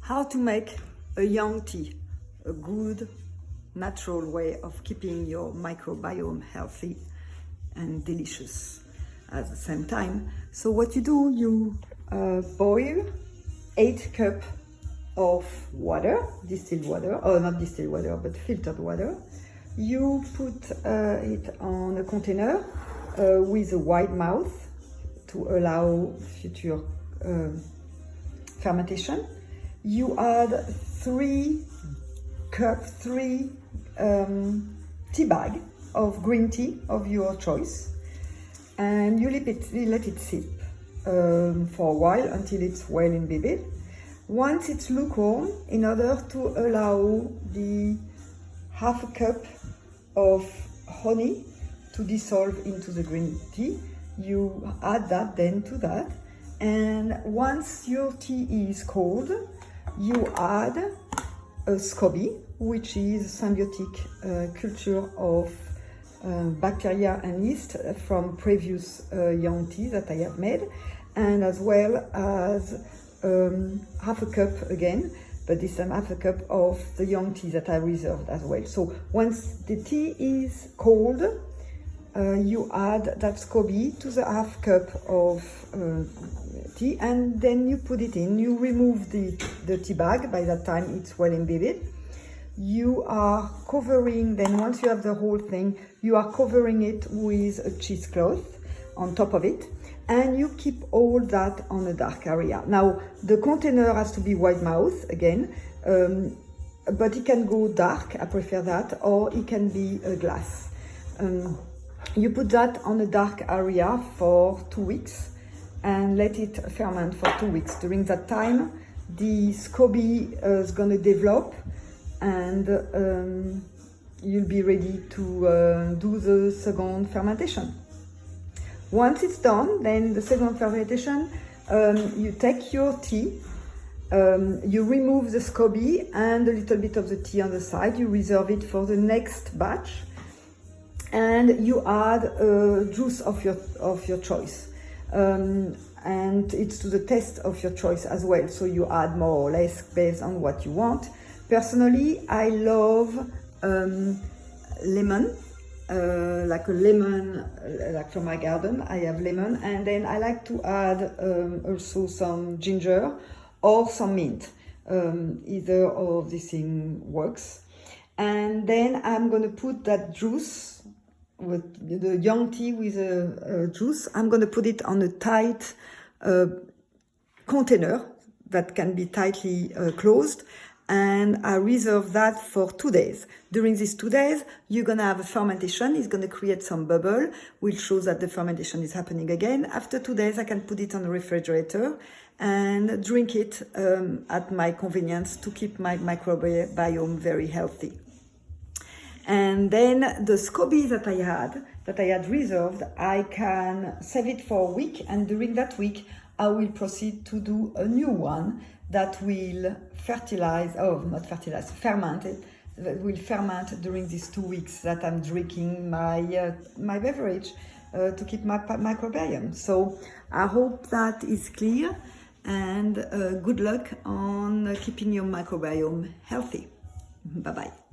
How to make a Jung Tea, a good natural way of keeping your microbiome healthy and delicious at the same time. So what you do, you boil 8 cups of water, distilled water, or not distilled water, but filtered water. You put it on a container with a wide mouth to allow future fermentation. You add 3 tea bag of green tea of your choice, and you let it sit for a while until it's well imbibed. Once it's lukewarm, in order to allow the half a cup of honey to dissolve into the green tea, you add that then to that. And once your tea is cold, you add a SCOBY, which is a symbiotic culture of bacteria and yeast from previous Jung tea that I have made, and as well as half a cup again, but this time half a cup of the Jung tea that I reserved as well. So once the tea is cold, you add that SCOBY to the half cup of tea, and then you put it in. You remove the tea bag. By that time it's well imbibed. You are covering, then once you have the whole thing, you are covering it with a cheesecloth on top of it, and you keep all that on a dark area. Now the container has to be wide mouth again, but it can go dark, I prefer that, or it can be a glass. You put that on a dark area for 2 weeks and let it ferment for 2 weeks. During that time, the SCOBY is going to develop, and you'll be ready to do the second fermentation. Once it's done, then the second fermentation, you take your tea, you remove the SCOBY and a little bit of the tea on the side, you reserve it for the next batch, and you add juice of your choice, and it's to the taste of your choice as well, so you add more or less based on what you want. Personally, I love lemon, like a lemon, like from my garden I have lemon, and then I like to add also some ginger or some mint. Either of these things works. And then I'm going to put that juice with the Jung tea with a juice. I'm going to put it on a tight container that can be tightly closed, and I reserve that for 2 days. During these 2 days, you're going to have a fermentation. It's going to create some bubble, which shows that the fermentation is happening again. After 2 days, I can put it on the refrigerator and drink it at my convenience to keep my microbiome very healthy. And then the SCOBY that I had reserved, I can save it for a week, and during that week I will proceed to do a new one that will ferment it, that will ferment during these 2 weeks that I'm drinking my beverage to keep my microbiome. So I hope that is clear, and good luck on keeping your microbiome healthy. Bye-bye.